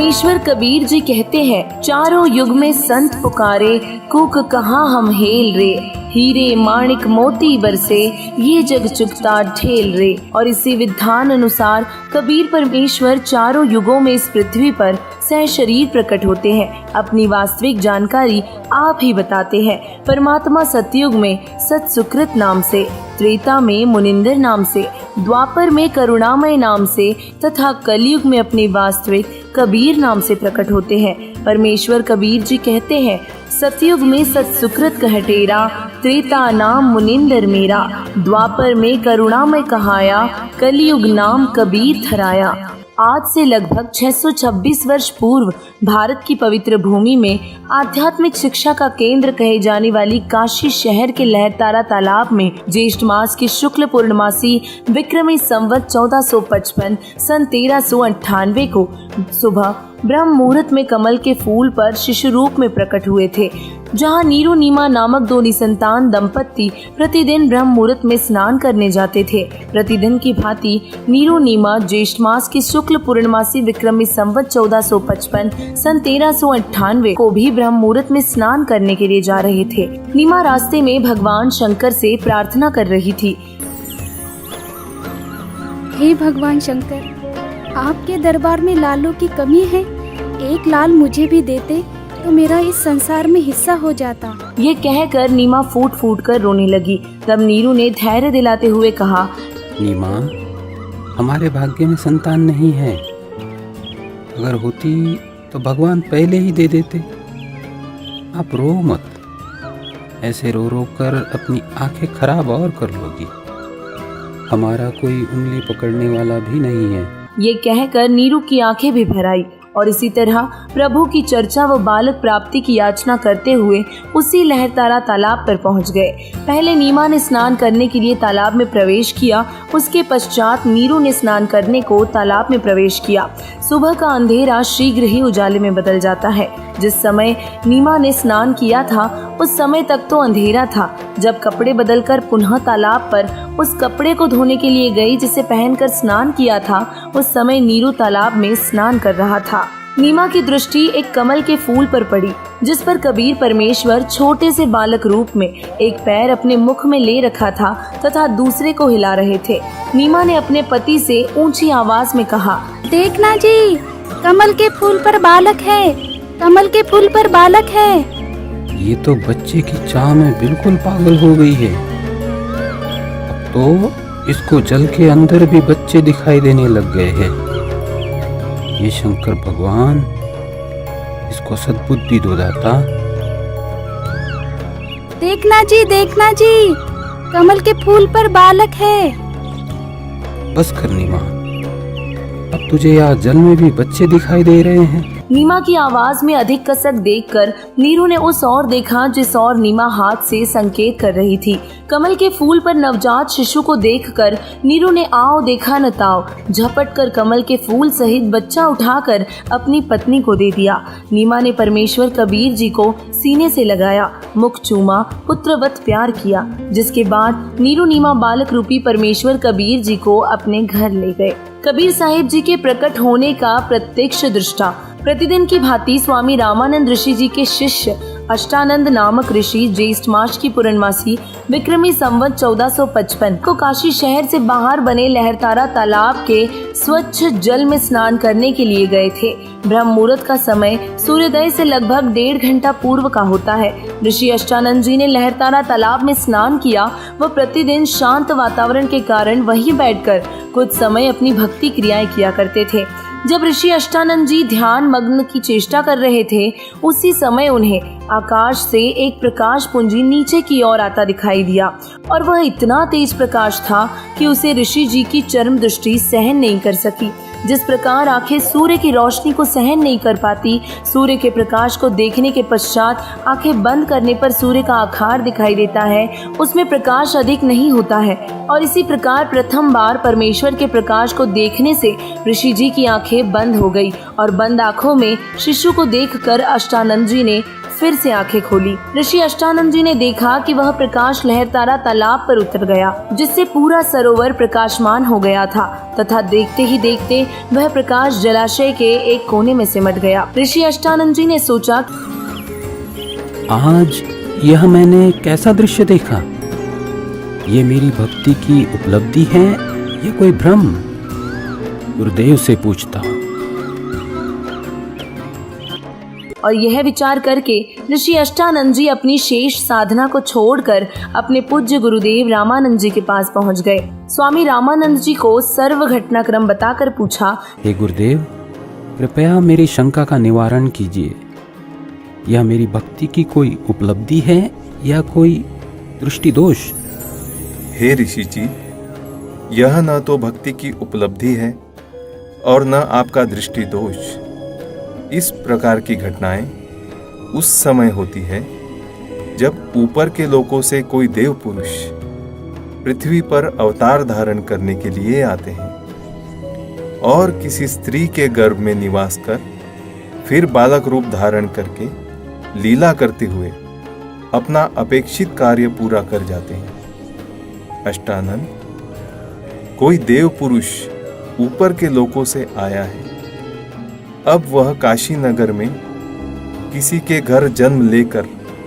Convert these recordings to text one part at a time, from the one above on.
परमेश्वर कबीर जी कहते हैं, चारों युग में संत पुकारे, कूक कहाँ हम हेल रे, हीरे माणिक मोती बरसे, ये जग चुकता ढेल रे। और इसी विधान अनुसार कबीर परमेश्वर चारों युगों में इस पृथ्वी पर सह शरीर प्रकट होते हैं। अपनी वास्तविक जानकारी आप ही बताते हैं। परमात्मा सतयुग में सत सुकृत नाम से, त्रेता में मुनिंदर नाम से, द्वापर में करुणामय नाम से तथा कलयुग में अपने वास्तविक कबीर नाम से प्रकट होते हैं। परमेश्वर कबीर जी कहते हैं, सतयुग में सत सुकृत कह टेरा, त्रेता नाम मुनिंदर मेरा, द्वापर में करुणामय कहाया, कलयुग नाम कबीर थराया। आज से लगभग 626 वर्ष पूर्व भारत की पवित्र भूमि में आध्यात्मिक शिक्षा का केंद्र कहे जाने वाली काशी शहर के लहरतारा तालाब में ज्येष्ठ मास की शुक्ल पूर्णमासी विक्रमी संवत 1455 सन 1398 को सुबह ब्रह्म मुहूर्त में कमल के फूल पर शिशु रूप में प्रकट हुए थे। जहां नीरू नीमा नामक दो निसंतान दंपत्ति प्रतिदिन ब्रह्म मुहूर्त में स्नान करने जाते थे। प्रतिदिन की भांति नीरू नीमा ज्येष्ठ मास की शुक्ल पूर्णमासी विक्रमी संवत 1455 सन 1398 को भी ब्रह्म मुहूर्त में स्नान करने के लिए जा रहे थे। नीमा रास्ते में भगवान शंकर से प्रार्थना कर रही थी। हे भगवान शंकर, आपके दरबार में लालों की कमी है। एक लाल मुझे भी देते तो मेरा इस संसार में हिस्सा हो जाता। ये कहकर नीमा फूट फूट कर रोने लगी। तब नीरू ने धैर्य दिलाते हुए कहा, नीमा, हमारे भाग्य में संतान नहीं है। अगर होती तो भगवान पहले ही दे देते। आप रो मत। ऐसे रो रो कर अपनी आंखें खराब और कर लोगी। हमारा कोई उंगली पकड़ने वाला भी नहीं है। ये कहकर नीरू की आंखें भी भर आई और इसी तरह प्रभु की चर्चा व बालक प्राप्ति की याचना करते हुए उसी लहरतारा तालाब पर पहुंच गए। पहले नीमा ने स्नान करने के लिए तालाब में प्रवेश किया। उसके पश्चात नीरू ने स्नान करने को तालाब में प्रवेश किया। सुबह का अंधेरा शीघ्र ही उजाले में बदल जाता है। जिस समय नीमा ने स्नान किया था उस समय तक तो अंधेरा था। जब कपड़े बदलकर पुनः तालाब पर उस कपड़े को धोने के लिए गई जिसे पहनकर स्नान किया था, उस समय नीरू तालाब में स्नान कर रहा था। नीमा की दृष्टि एक कमल के फूल पर पड़ी जिस पर कबीर परमेश्वर छोटे से बालक रूप में एक पैर अपने मुख में ले रखा था तथा दूसरे को हिला रहे थे। नीमा ने अपने पति से ऊंची आवाज में कहा, देखना जी, कमल के फूल पर बालक है, कमल के फूल पर बालक है। ये तो बच्चे की चाह में बिल्कुल पागल हो गई है। अब तो इसको जल के अंदर भी बच्चे दिखाई देने लग गए हैं। ये शंकर भगवान इसको सद्बुद्धि दो दाता। देखना जी, कमल के फूल पर बालक है। बस कर नीमा, अब तुझे यहाँ जल में भी बच्चे दिखाई दे रहे हैं। नीमा की आवाज में अधिक कसक देखकर नीरू ने उस ओर देखा जिस ओर नीमा हाथ से संकेत कर रही थी। कमल के फूल पर नवजात शिशु को देखकर नीरू ने आओ देखा न ताओ झपट कर कमल के फूल सहित बच्चा उठाकर अपनी पत्नी को दे दिया। नीमा ने परमेश्वर कबीर जी को सीने से लगाया, मुख चूमा, पुत्रवत प्यार किया। जिसके बाद नीरू नीमा बालक रूपी परमेश्वर कबीर जी को अपने घर ले गए। कबीर साहिब जी के प्रकट होने का प्रत्यक्ष दृष्टा प्रतिदिन की भांति स्वामी रामानंद ऋषि जी के शिष्य अष्टानंद नामक ऋषि ज्येष्ठ मास की पूर्णमासी विक्रमी संवत 1455 को काशी शहर से बाहर बने लहरतारा तालाब के स्वच्छ जल में स्नान करने के लिए गए थे। ब्रह्म मुहूर्त का समय सूर्योदय से लगभग 1.5 घंटा पूर्व का होता है। ऋषि अष्टानंद जी ने लहरतारा तालाब में स्नान किया। वह प्रतिदिन शांत वातावरण के कारण वहीं बैठकर कुछ समय अपनी भक्ति क्रियाएं किया करते थे। जब ऋषि अष्टानंद जी ध्यान मग्न की चेष्टा कर रहे थे, उसी समय उन्हें आकाश से एक प्रकाश पुंजी नीचे की ओर आता दिखाई दिया और वह इतना तेज प्रकाश था कि उसे ऋषि जी की चरम दृष्टि सहन नहीं कर सकी। जिस प्रकार आंखें सूर्य की रोशनी को सहन नहीं कर पाती, सूर्य के प्रकाश को देखने के पश्चात आंखें बंद करने पर सूर्य का आकार दिखाई देता है, उसमें प्रकाश अधिक नहीं होता है। और इसी प्रकार प्रथम बार परमेश्वर के प्रकाश को देखने से ऋषि जी की आंखें बंद हो गई और बंद आंखों में शिशु को देखकर अष्टानंद जी ने फिर से आंखें खोली। ऋषि अष्टानंद जी ने देखा कि वह प्रकाश लहरतारा तालाब पर उतर गया, जिससे पूरा सरोवर प्रकाशमान हो गया था तथा देखते ही देखते वह प्रकाश जलाशय के एक कोने में सिमट गया। ऋषि अष्टानंद जी ने सोचा, आज यह मैंने कैसा दृश्य देखा? ये मेरी भक्ति की उपलब्धि है या कोई भ्रम? गुरुदेव से पूछता हूँ। और यह विचार करके ऋषि अष्टानंद जी अपनी शेष साधना को छोड़कर अपने पूज्य गुरुदेव रामानंद जी के पास पहुंच गए। स्वामी रामानंद जी को सर्व घटनाक्रम बताकर पूछा, हे गुरुदेव, कृपया मेरी शंका का निवारण कीजिए। यह मेरी भक्ति की कोई उपलब्धि है या कोई दृष्टि दोष? हे ऋषि जी, यह न तो भक्ति की उपलब्धि है और न आपका दृष्टि दोष। इस प्रकार की घटनाएं उस समय होती है जब ऊपर के लोकों से कोई देव पुरुष पृथ्वी पर अवतार धारण करने के लिए आते हैं और किसी स्त्री के गर्भ में निवास कर फिर बालक रूप धारण करके लीला करते हुए अपना अपेक्षित कार्य पूरा कर जाते हैं। अष्टानंद, कोई देव पुरुष ऊपर के लोकों से आया है। अब वह काशी नगर में किसी के घर जन्म लेकर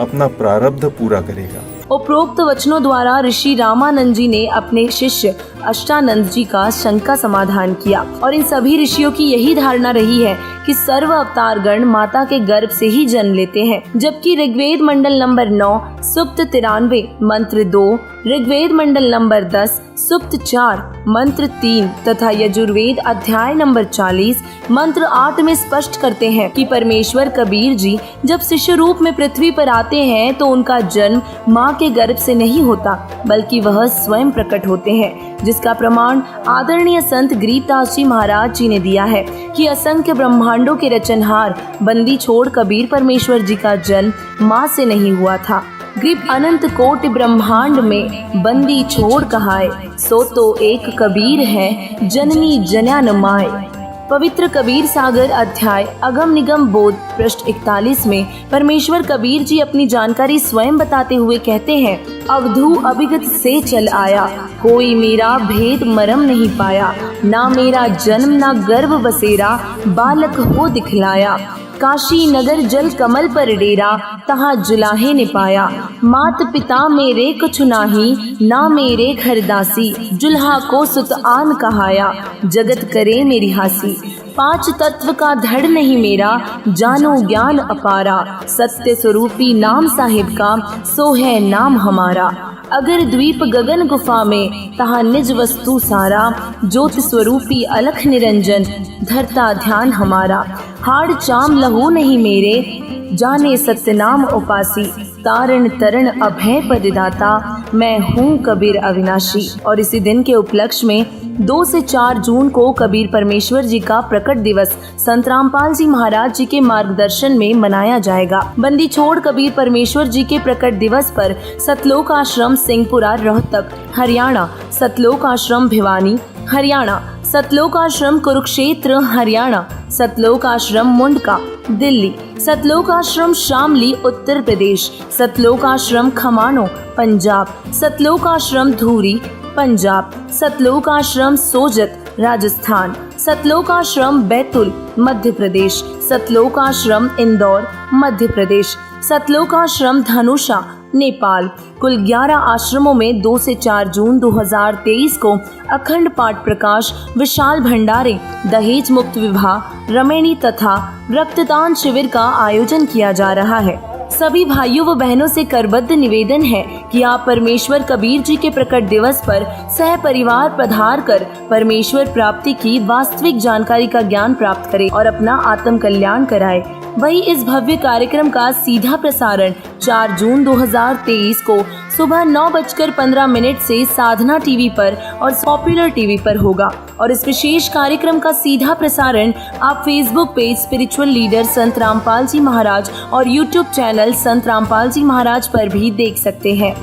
अपना प्रारब्ध पूरा करेगा। उपरोक्त वचनों द्वारा ऋषि रामानंद जी ने अपने शिष्य अष्टानंद जी का शंका समाधान किया और इन सभी ऋषियों की यही धारणा रही है कि सर्व अवतार गण माता के गर्भ से ही जन्म लेते हैं, जबकि ऋग्वेद मंडल नंबर 9 सूक्त 93 मंत्र 2, ऋग्वेद मंडल नंबर 10 सूक्त 4 मंत्र 3 तथा यजुर्वेद अध्याय नंबर 40 मंत्र 8 में स्पष्ट करते हैं कि परमेश्वर कबीर जी जब शिष्य रूप में पृथ्वी पर आते हैं तो उनका जन्म माँ के गर्भ से नहीं होता, बल्कि वह स्वयं प्रकट होते हैं, जिसका प्रमाण आदरणीय संत गरीबदास जी महाराज जी ने दिया है कि असंख्य ब्रह्मांडों के रचनहार बंदी छोड़ कबीर परमेश्वर जी का जन्म माँ से नहीं हुआ था। ग्रीब अनंत कोटि ब्रह्मांड में बंदी छोड़ कहाए, सो तो एक कबीर है जननी जन्यान माए। पवित्र कबीर सागर अध्याय अगम निगम बोध पृष्ठ 41 में परमेश्वर कबीर जी अपनी जानकारी स्वयं बताते हुए कहते हैं, अवधू अभिगत से चल आया, कोई मेरा भेद मरम नहीं पाया, ना मेरा जन्म ना गर्भ बसेरा, बालक हो दिखलाया। काशी नगर जल कमल पर डेरा, तहाँ जुलाहे ने पाया, मात पिता मेरे कुछ नाही, ना मेरे घर दासी, जुल्हा को सुत आन कहाया, जगत करे मेरी हासी। 5 तत्व का धड़ नहीं मेरा, जानो ज्ञान अपारा, सत्य स्वरूपी नाम साहिब का, सो है नाम हमारा। अगर द्वीप गगन गुफा में, तहाँ निज वस्तु सारा, ज्योति स्वरूपी अलख निरंजन, धरता ध्यान हमारा। हाड़ चाम लहू नहीं मेरे, जाने सत्य नाम उपासी, तारण तरण अभय पददाता, मैं हूँ कबीर अविनाशी। और इसी दिन के उपलक्ष्य में 2 से 4 जून को कबीर परमेश्वर जी का प्रकट दिवस संत रामपाल जी महाराज जी के मार्गदर्शन में मनाया जाएगा। बंदी छोड़ कबीर परमेश्वर जी के प्रकट दिवस पर सतलोक आश्रम सिंहपुरा रोहतक हरियाणा, सतलोक आश्रम भिवानी हरियाणा, सतलोक आश्रम कुरुक्षेत्र हरियाणा, सतलोक आश्रम मुंडका दिल्ली, सतलोक आश्रम शामली उत्तर प्रदेश, सतलोक आश्रम खमानो पंजाब, सतलोक आश्रम धूरी पंजाब, सतलोक आश्रम सोजत राजस्थान, सतलोक आश्रम बैतुल मध्य प्रदेश, सतलोक आश्रम इंदौर मध्य प्रदेश, सतलोक आश्रम धनुषा नेपाल। कुल 11 आश्रमों में 2 से 4 जून 2023 को अखंड पाठ प्रकाश, विशाल भंडारे, दहेज मुक्त विवाह, रमणी तथा रक्तदान शिविर का आयोजन किया जा रहा है। सभी भाइयों व बहनों से करबद्ध निवेदन है कि आप परमेश्वर कबीर जी के प्रकट दिवस पर सह परिवार पधार कर परमेश्वर प्राप्ति की वास्तविक जानकारी का ज्ञान प्राप्त करें और अपना आत्म कल्याण कराएं। वही इस भव्य कार्यक्रम का सीधा प्रसारण 4 जून 2023 को सुबह 9:15 से साधना टीवी पर और पॉपुलर टीवी पर होगा और इस विशेष कार्यक्रम का सीधा प्रसारण आप फेसबुक पेज स्पिरिचुअल लीडर संत रामपाल जी महाराज और यूट्यूब चैनल संत रामपाल जी महाराज पर भी देख सकते हैं।